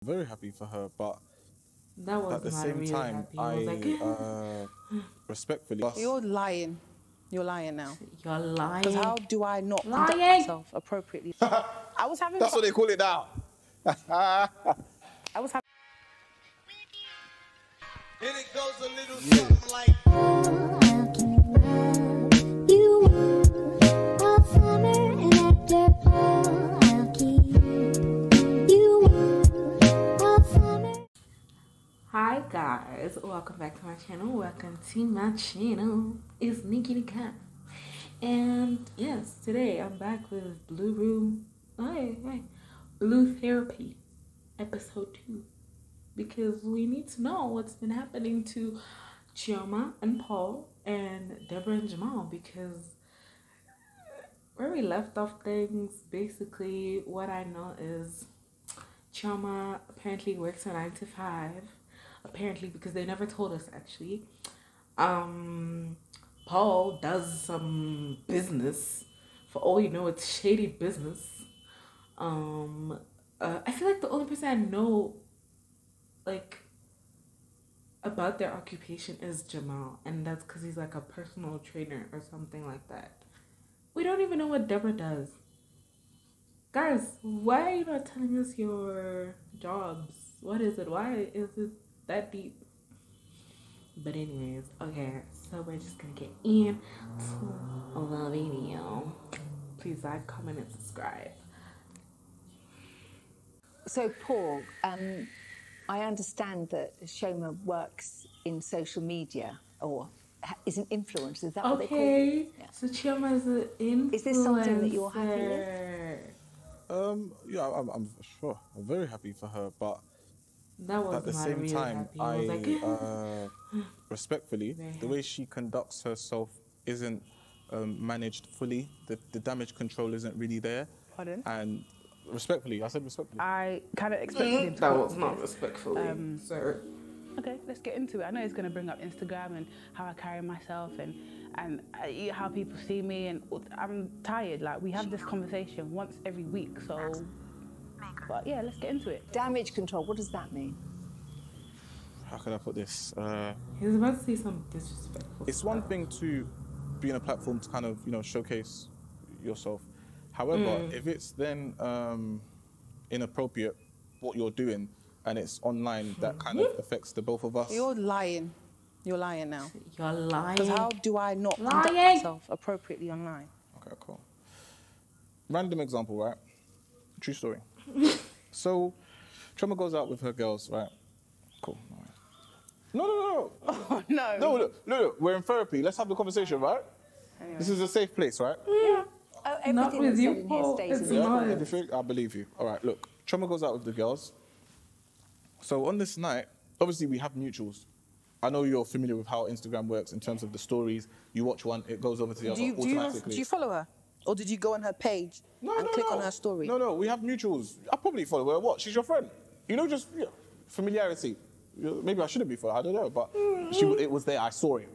very happy for her, but that was at the not same really time, happy. respectfully. You're lying. You're lying now. You're lying. Because how do I not lying. conduct myself appropriately? I was having. That's what they call it now. I was having. And it goes a little something like. Hi guys, welcome back to my channel. Welcome to my channel. It's Nakai. And yes, today I'm back with Blue Therapy, episode 2. Because we need to know what's been happening to Chioma and Paul and Deborah and Jamal, because where we left off things, basically what I know is Chioma apparently works a 9 to 5. Apparently, because they never told us actually. Paul does some business. For all you know, it's shady business. I feel like the only person I know like about their occupation is Jamal, and that's because he's like a personal trainer or something like that. We don't even know what Deborah does. Guys, why are you not telling us your jobs? What is it? Why is it that deep? But anyways, okay, so we're just gonna get into the video. Please like, comment, and subscribe. So Paul, I understand that Chioma works in social media or is an influencer. Is that what they call it? Yeah. So Chioma is an influencer. Is this something that you're happy with? Yeah, I'm sure. I'm very happy for her, but that was at the same really time, happy. Respectfully, the way she conducts herself isn't managed fully. The damage control isn't really there. Pardon? And respectfully, I said respectfully. I kind of expected him to. That was not respectfully, sir. Okay, let's get into it. I know it's going to bring up Instagram and how I carry myself and how people see me, and I'm tired. Like, we have this conversation once every week, so. But yeah, let's get into it. Damage control, what does that mean? How can I put this? He was about to say something disrespectful. It's one thing to be in a platform to kind of, showcase yourself. However, if it's then inappropriate what you're doing and it's online, that kind of affects the both of us. You're lying. You're lying now. You're lying. Because how do I not conduct myself appropriately online? Okay, cool. Random example, right? True story. So, Chioma goes out with her girls, right? Cool. All right. No. Oh, no. No, look, we're in therapy. Let's have the conversation, right? Anyway. This is a safe place, right? Yeah. Not with you, Paul. It's not. Everything, I believe you. All right, look. Chioma goes out with the girls. So on this night, obviously we have mutuals. I know you're familiar with how Instagram works in terms of the stories. You watch one, it goes over to the other automatically. Do you follow her? Or did you go on her page and click on her story? No, we have mutuals. I probably follow her. What? She's your friend. Just familiarity. Maybe I shouldn't be following. I don't know, but it was there. I saw it.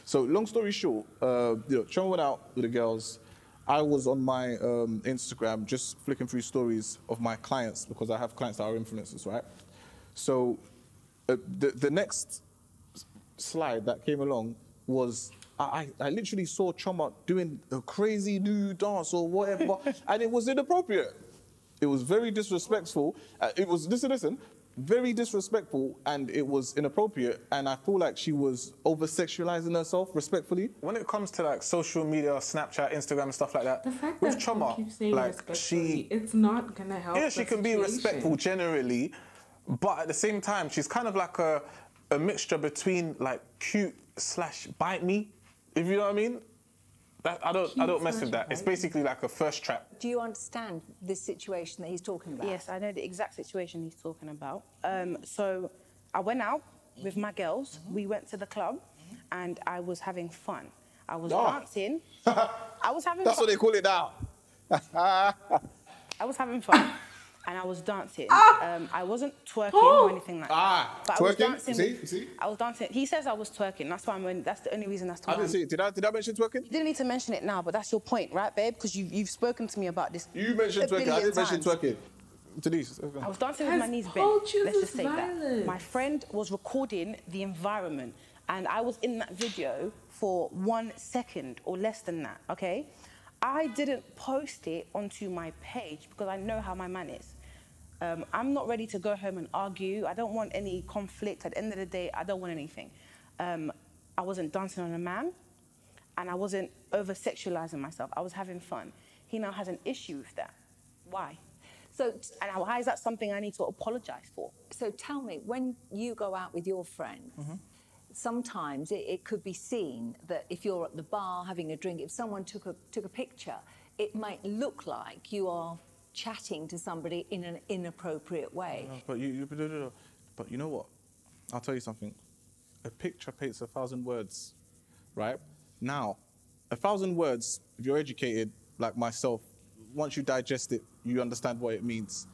So long story short, Chioma went out with the girls. I was on my Instagram just flicking through stories of my clients, because I have clients that are influencers, right? So the next slide that came along was I literally saw Chioma doing a crazy new dance or whatever, and it was inappropriate. It was very disrespectful. Listen, very disrespectful, and it was inappropriate, and I feel like she was over-sexualizing herself, respectfully. When it comes to like social media, Snapchat, Instagram, stuff like that, the fact with that Chioma, keep saying like it's not gonna help. Yeah, she can be respectful generally, but at the same time, she's kind of like a mixture between like cute/bite me, if you know what I mean. I don't mess with that. It's basically like a first trap. Do you understand this situation that he's talking about? Yes, I know the exact situation he's talking about. So I went out with my girls. We went to the club, and I was having fun. I was dancing. I was having fun. That's what they call it now. I was having fun. And I was dancing. I wasn't twerking or anything like that. But twerking? I was dancing. You see? I was dancing. He says I was twerking. That's why that's the only reason. I didn't see it. Did I mention twerking? You didn't need to mention it now, but that's your point, right, babe? Because you've spoken to me about this. You mentioned twerking. I didn't mention twerking. Denise. I was dancing with my knees bent. Paul chooses Let's just say violence. that. My friend was recording the environment, and I was in that video for 1 second or less than that, okay? I didn't post it onto my page because I know how my man is. I'm not ready to go home and argue. I don't want any conflict. At the end of the day, I don't want anything. I wasn't dancing on a man, and I wasn't over-sexualizing myself. I was having fun. He now has an issue with that. Why? And why is that something I need to apologize for? So tell me, when you go out with your friends, sometimes it could be seen that if you're at the bar having a drink, if someone took a picture, it might look like you are chatting to somebody in an inappropriate way. But you know what? I'll tell you something. A picture paints 1,000 words, right? Now, 1,000 words, if you're educated like myself, once you digest it, you understand what it means.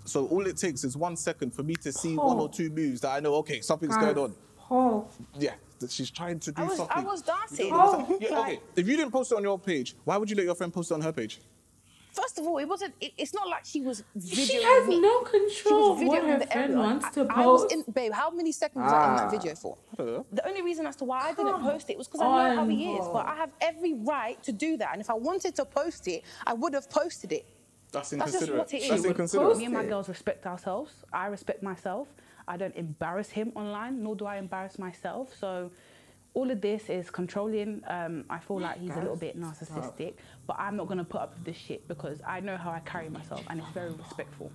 So all it takes is 1 second for me to see one or two moves that I know, okay, something's going on. Paul. Yeah, that she's trying to do something. I was dancing. Yeah, okay. If you didn't post it on your page, why would you let your friend post it on her page? First of all, it's not like she was videoing She has me. no control of what her the friend area. wants to I was post. babe, how many seconds was I in that video for? I don't know. The only reason as to why I didn't post it was because I know how he is. on, But I have every right to do that. And if I wanted to post it, I would have posted it. That's That's just inconsiderate. what it is. That's She would inconsiderate. Me and my girls respect ourselves. I respect myself. I don't embarrass him online, nor do I embarrass myself. So all of this is controlling. I feel like he's a little bit narcissistic, but I'm not going to put up with this shit because I know how I carry myself and it's very respectful.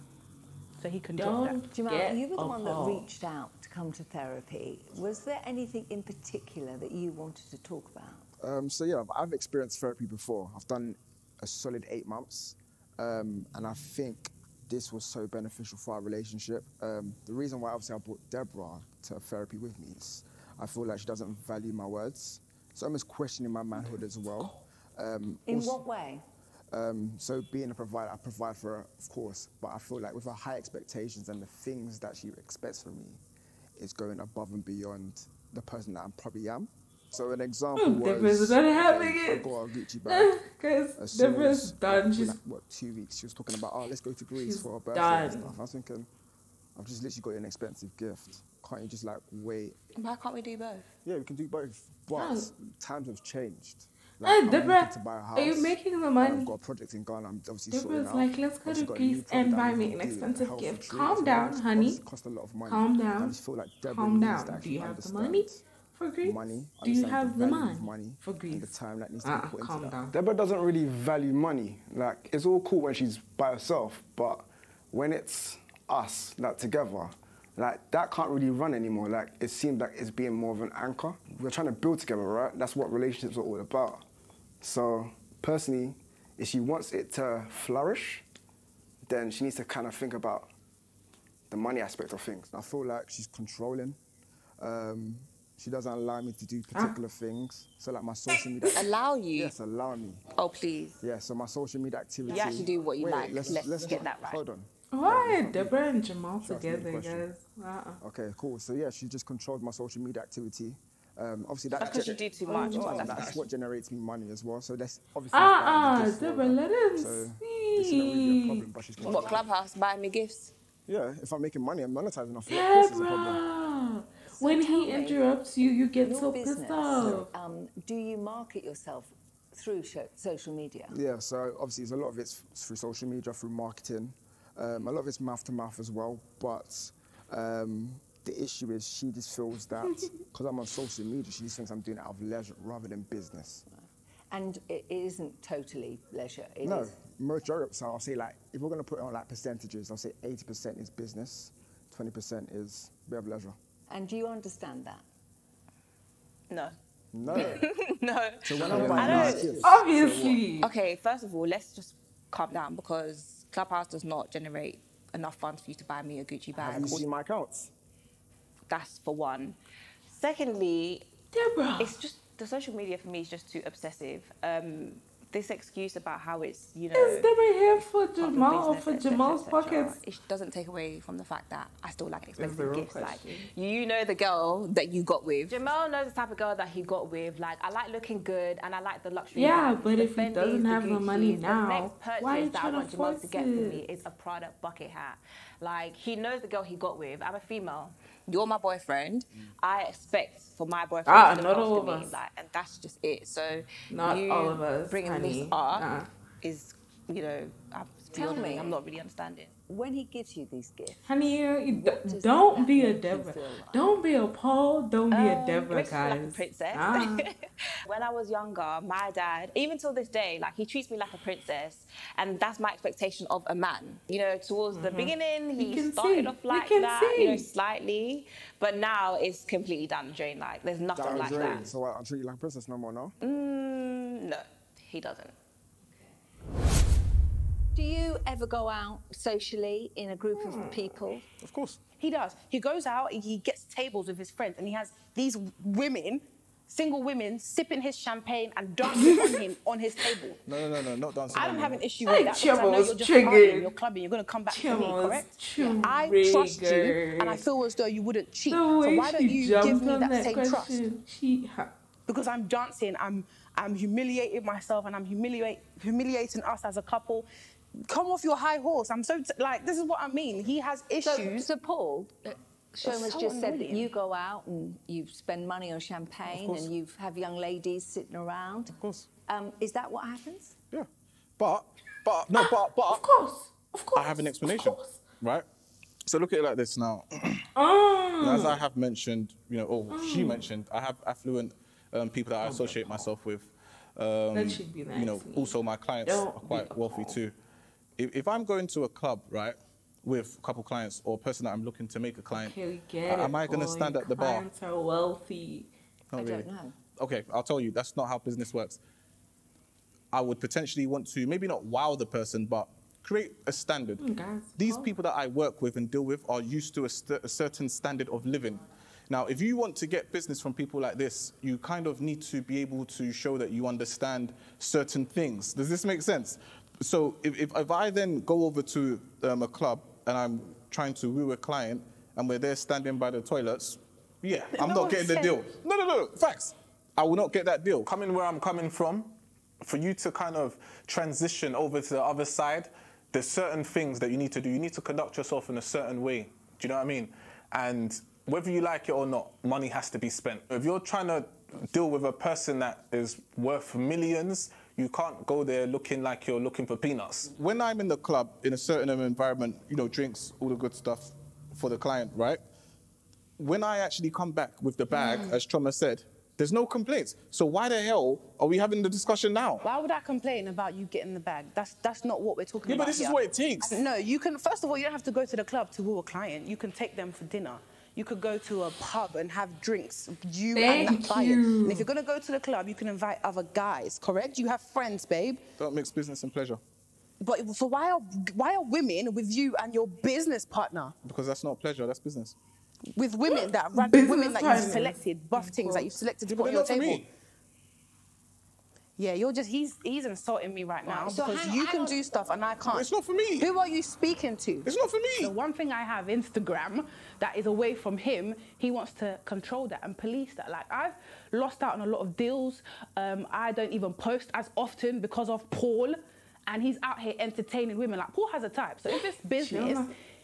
So he can drop that. Jamal, you were the one that reached out to come to therapy. Was there anything in particular that you wanted to talk about? So yeah, I've experienced therapy before. I've done a solid 8 months, and I think this was so beneficial for our relationship. The reason why obviously I brought Deborah to therapy with me is I feel like she doesn't value my words. So I'm almost questioning my manhood as well. In what way? So being a provider, I provide for her, of course, but I feel like with her high expectations and the things that she expects from me is going above and beyond the person that I probably am. So an example was... Deborah's not having I it. got a Gucci bag. Because Deborah's done. She's Like, what, 2 weeks? She was talking about, let's go to Greece she's for her birthday done. and stuff. I was thinking, I've just literally got you an expensive gift. Can't you just like wait? Why can't we do both? Yeah, we can do both. But Oh. times have changed. Hey, I'm Deborah, looking to buy a house. are you making the I've money? got a project in Ghana. I'm obviously sorting Deborah's out. like, let's go Obviously to got a new Greece project and that buy I'm me gonna an do, expensive health gift. retreat Calm as well, down, which honey. cost a lot of money. Calm I down. just feel like Deborah Calm needs to down. Do actually you have the understand money for Greece? money, Do you understand have the value of money money for and Greece? the time that needs to be put into Calm that. down. Deborah doesn't really value money. Like, it's all cool when she's by herself, but when it's us, like, together, like, that can't really run anymore. Like, it seems like it's being more of an anchor. We're trying to build together, right? That's what relationships are all about. So, personally, if she wants it to flourish, then she needs to kind of think about the money aspect of things. I feel like she's controlling. She doesn't allow me to do particular things. So like my social media... Allow you? Yes, allow me. Oh, please. Yeah, so my social media activity... You actually do what you Wait, like. Let's get that right. Hold on. Why Deborah and Jamal Should I ask you a together, question? guys? Okay, cool. So yeah, she just controls my social media activity. Obviously That's because you do too much. that's what generates me money as well. So that's obviously... buying the gifts for Deborah, her. let him So this shouldn't really be a problem, speak. but she's What, Clubhouse, buying me gifts? Yeah, if I'm making money, I'm monetizing off it. Of course it's a problem. Deborah, when he interrupts you, you get Your so business, pissed off. do you market yourself through social media? Yeah, so obviously there's a lot of it's through social media, through marketing. A lot of it's mouth to mouth as well, but the issue is she just feels that because I'm on social media, she just thinks I'm doing it out of leisure rather than business. And it isn't totally leisure. It No, is. majority. So I'll say like, if we're gonna put it on like percentages, I'll say 80% is business, 20% is a bit of leisure. And do you understand that? No. No. No. So when I'm I buying don't- these gifts, Obviously. Okay, first of all, let's just calm down because Clubhouse does not generate enough funds for you to buy me a Gucci bag. have you seen my accounts? That's for one. Secondly, Deborah. it's just the social media for me is just too obsessive. this excuse about how it's, you know... Is Deborah here for Jamal or business, for et cetera, Jamal's et cetera, pockets? it doesn't take away from the fact that I still like That's the expensive real gifts. Like, question. you know the girl that you got with. Jamal knows the type of girl that he got with. Like, I like looking good and I like the luxury. Yeah, bags, but the if he Fendis, doesn't the have the Guccis. money The now, next purchase why are you that I trying want to Jamal force to get for me it? is a Prada bucket hat. Like, he knows the girl he got with. I'm a female. You're my boyfriend. I expect for my boyfriend to not look all after of me. us. Like, and that's just it. So Not you all of us, bringing honey. this up Nah. is, you know, Tell beyond me. I'm not really understanding. When he gives you these gifts, Honey, does don't that be a make you Deborah. feel like? Don't be a Paul. Don't be a Deborah, Makes me feel guys. like a princess. Ah. When I was younger, my dad, even till this day, like he treats me like a princess, and that's my expectation of a man. You know, towards the beginning, You he can started see. off You like can that, you know, see. slightly, but now it's completely down the drain. Like there's nothing Down like the drain. that. So what, I'll treat you like a princess no more, no? No, he doesn't. Do you ever go out socially in a group of people? Of course. He does. He goes out, he gets tables with his friends, and he has these women, single women, sipping his champagne and dancing on him on his table. No, not dancing. I on don't you. have an issue Hey, with that because I know Chimo's you're just triggered. partying, you're clubbing, you're going to come back to me, Chimo's correct? I trust you, triggered. and I feel as though you wouldn't cheat. The So way why don't she you give jumped me on that same trust? question, Because I'm dancing, I'm humiliating myself, and I'm humiliating us as a couple. Come off your high horse. I'm so like, this is what I mean. He has issues. So Paul, Shoma's so just said that annoying. you go out and you spend money on champagne and you have young ladies sitting around. Of course. Is that what happens? Yeah. But. Of course. I have an explanation, right? So look at it like this now. Oh. As I have mentioned, you know, or she mentioned, I have affluent people that I associate myself with. That should be nice. You know, also my clients Don't are quite be wealthy too. If I'm going to a club, right, with a couple clients or a person that I'm looking to make a client, Okay, we get am it, I going to boy. stand at the bar? Clients are wealthy. Not I really. don't know. Okay, I'll tell you, that's not how business works. I would potentially want to, maybe not wow the person, but create a standard. Guys, These people that I work with and deal with are used to a certain standard of living. Now, if you want to get business from people like this, you kind of need to be able to show that you understand certain things. Does this make sense? So if I then go over to a club and I'm trying to woo a client and we're there standing by the toilets, yeah, I'm not getting the deal. No, facts. I will not get that deal. Coming where I'm coming from, for you to kind of transition over to the other side, there's certain things that you need to do. You need to conduct yourself in a certain way. Do you know what I mean? And whether you like it or not, money has to be spent. If you're trying to deal with a person that is worth millions, you can't go there looking like you're looking for peanuts. When I'm in the club, in a certain environment, you know, drinks, all the good stuff for the client, right? When I actually come back with the bag, as Choma said, there's no complaints. So why the hell are we having the discussion now? Why would I complain about you getting the bag? That's not what we're talking Yeah, about. but this is here. what it takes. No, you can. First of all, you don't have to go to the club to woo a client. You can take them for dinner. You could go to a pub and have drinks, you and that client. And if you're going to go to the club, you can invite other guys, correct? You have friends, babe. Don't mix business and pleasure. But so why are women with you and your business partner? Because that's not pleasure, that's business. With women that Business women that partners. you've selected, buff things that you've selected to But put on they're your not for table. me. Yeah, you're just he's insulting me right now so because hang- you hang can on. do stuff and I can't. It's not for me. Who are you speaking to? It's not for The me. one thing I have, Instagram, that is away from him, he wants to control that and police that. Like, I've lost out on a lot of deals. I don't even post as often because of Paul, and he's out here entertaining women. Like, Paul has a type, so if it's business,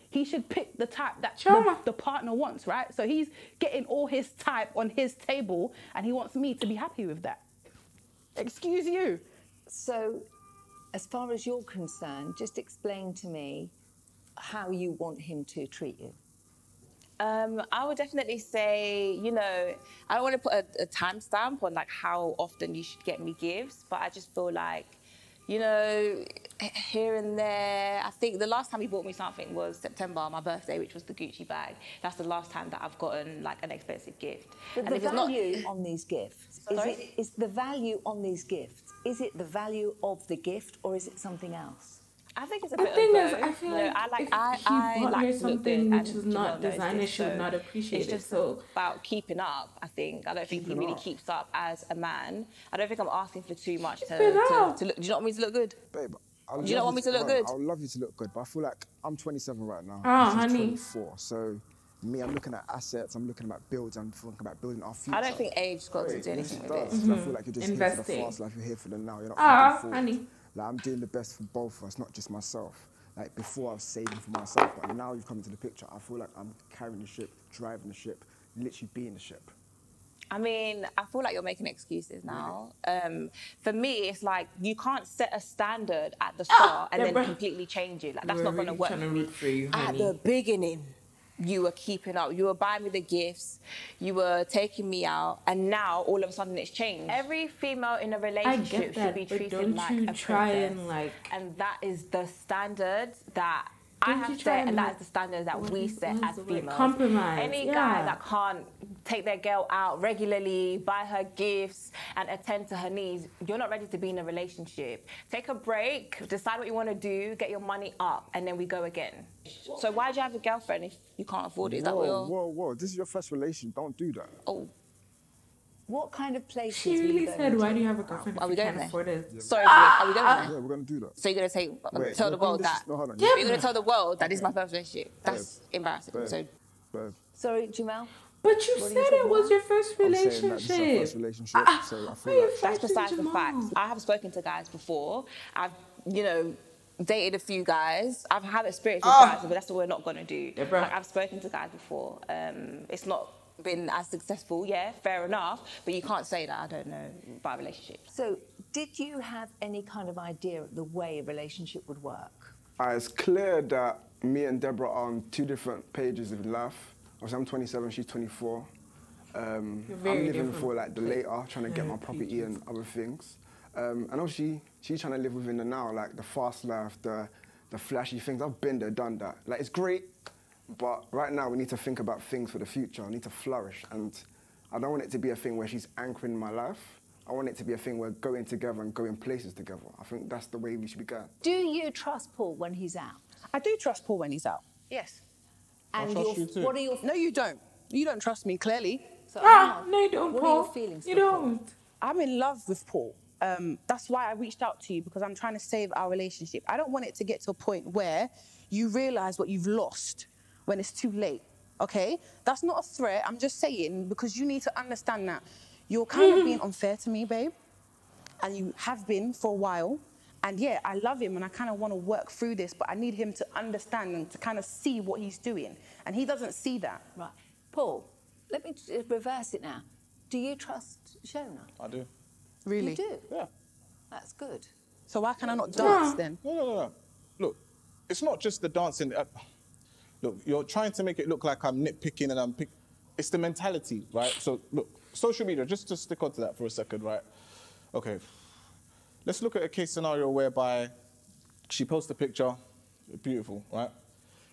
he should pick the type that the partner wants, right? So he's getting all his type on his table, and he wants me to be happy with that. Excuse you. So, as far as you're concerned, just explain to me how you want him to treat you. I would definitely say, you know, I don't want to put a timestamp on like how often you should get me gifts, but I just feel like, you know, here and there. I think the last time he bought me something was September, my birthday, which was the Gucci bag. That's the last time that I've gotten like an expensive gift. But And the if it's not- value on these gifts, Sorry? is the value on these gifts, is it the value of the gift or is it something else? I think it's a The bit of thing both. is, I feel You know, like I like if I he bought like her to look something good, which and is Jamel not knows designer, this, she would so not appreciate it's it. just So about keeping up. I think I don't think he really keeps up as a man. I don't think I'm asking for too much to look. Do you not want me to look good? Babe, Do you not want me to look good? I would love you to look good, but I feel like I'm 27 right now. Oh, and she's honey. 24. So me, I'm looking at assets, I'm looking at builds, I'm thinking about building our future. I don't think age got to do anything with it. I feel like you're just here for the Investing. fast life, you're here for the now, you're not Ah, thinking forward. honey. Like, I'm doing the best for both of us, not just myself. Like, before I was saving for myself, but now you've come into the picture, I feel like I'm carrying the ship, driving the ship, literally being the ship. I mean, I feel like you're making excuses now. For me, it's like you can't set a standard at the start and then Deborah. completely change it. Like that's we're not going to really work. trying to root for you, At honey. the beginning, you were keeping up. You were buying me the gifts. You were taking me out, and now all of a sudden it's changed. Every female in a I relationship get that, should be but treated don't like you a try princess. and like. And that is the standard that I Don't have you try set, and, and that like, is the standard that what we is- set what is as the word? females. Compromise, Any yeah. guy that can't take their girl out regularly, buy her gifts, and attend to her needs, you're not ready to be in a relationship. Take a break, decide what you want to do, get your money up, and then we go again. So why do you have a girlfriend if you can't afford it? Is that what you're... Whoa, this is your first relation, don't do that. Oh, What kind of places She were you really going said, to? "Why do you have a girlfriend Are if we you going can't there? afford it?" sorry, are we going there? Yeah, we're gonna do that. So you're going to say, Wait, tell the world that... No, hold on. Yeah. You're going to tell the world that this is my first relationship. That's embarrassing. Babe. So Babe, Sorry, Jamel? But you What are said you it talking was about? your first I'm saying that this is our relationship. first relationship, so I Why feel are you like... that's fighting besides the Jamal? fact. I have spoken to guys before. I've, dated a few guys. I've had experience with guys, but that's what we're not going to do. Deborah. Like, I've spoken to guys before. It's not been as successful, yeah, fair enough, but you can't say that I don't know about relationships. So, did you have any kind of idea of the way a relationship would work? It's clear that me and Deborah are on two different pages of life. Obviously, I'm 27, she's 24. I'm very living different for like the later, trying to get my property and other things. And obviously, she's trying to live within the now, like the fast life, the flashy things. I've been there, done that. Like, it's great, but right now we need to think about things for the future. I need to flourish, and I don't want it to be a thing where she's anchoring my life. I want it to be a thing where we're going together and going places together. I think that's the way we should be going. Do you trust Paul when he's out? I do trust Paul when he's out. Yes. And trust you too. what are your... No, you don't. You don't trust me, clearly. So, hang on. No, you don't, What Paul. are your feelings You for Paul? don't. I'm in love with Paul. That's why I reached out to you, because I'm trying to save our relationship. I don't want it to get to a point where you realise what you've lost when it's too late, okay? That's not a threat. I'm just saying, because you need to understand that you're kind of being unfair to me, babe, and you have been for a while. And yeah, I love him and I kind of want to work through this, but I need him to understand and to kind of see what he's doing. And he doesn't see that. Right. Paul, let me reverse it now. Do you trust Shona? I do. Really? You do? Yeah. That's good. So why can I not dance then? No. Look, it's not just the dancing. Look, you're trying to make it look like I'm nitpicking and I'm It's the mentality, right? So, look, social media, just to stick onto that for a second, right? Okay. Let's look at a case scenario whereby she posts a picture, beautiful, right?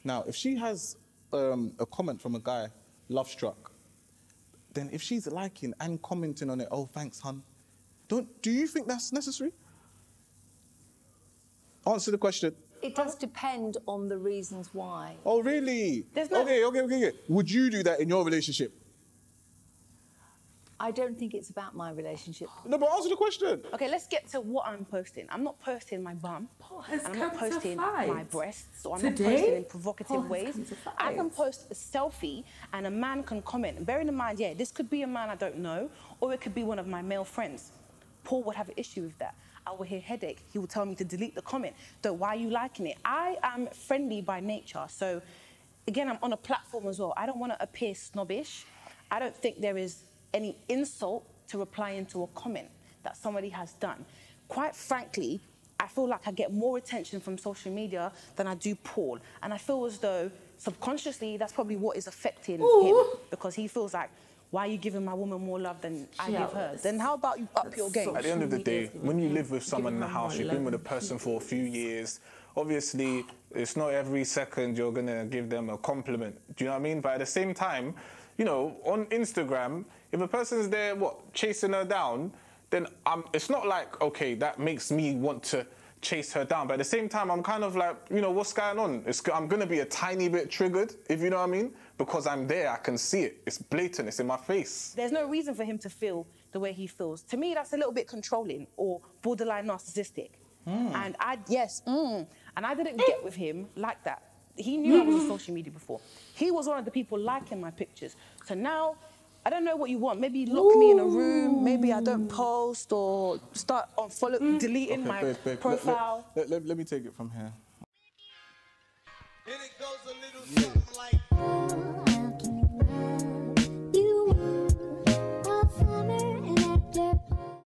Now, if she has a comment from a guy, love struck, then if she's liking and commenting on it, oh, thanks, hun, do you think that's necessary? Answer the question. It does depend on the reasons why. Oh, really? There's no- Okay. Would you do that in your relationship? I don't think it's about my relationship. No, but answer the question. Okay, let's get to what I'm posting. I'm not posting my bum. Paul has I'm come not to posting fight. my breasts. Or I'm Today, not posting in provocative Paul has ways. come to fight. I can post a selfie and a man can comment. Bearing in mind, yeah, this could be a man I don't know, or it could be one of my male friends. Paul would have an issue with that. I will hear headache. He will tell me to delete the comment. So why are you liking it? I am friendly by nature. So again, I'm on a platform as well. I don't want to appear snobbish. I don't think there is any insult to replying to a comment that somebody has done. Quite frankly, I feel like I get more attention from social media than I do Paul. And I feel as though subconsciously that's probably what is affecting him, because he feels like, why are you giving my woman more love than I give her? Then how about you up your game? At the end of the day, when you live with someone in the house, you've been with a person for a few years, obviously, it's not every second you're going to give them a compliment. Do you know what I mean? But at the same time, on Instagram, if a person's there, chasing her down, then it's not like, okay, that makes me want to chase her down. But at the same time, I'm kind of like, you know, what's going on? I'm going to be a tiny bit triggered, if you know what I mean, because I'm there, I can see it. It's blatant, it's in my face. There's no reason for him to feel the way he feels. To me, that's a little bit controlling or borderline narcissistic. And I didn't get with him like that. He knew I was on social media before. He was one of the people liking my pictures. So now, I don't know what you want. Maybe lock me in a room. Maybe I don't post or start deleting my babe, profile. Let me take it from here.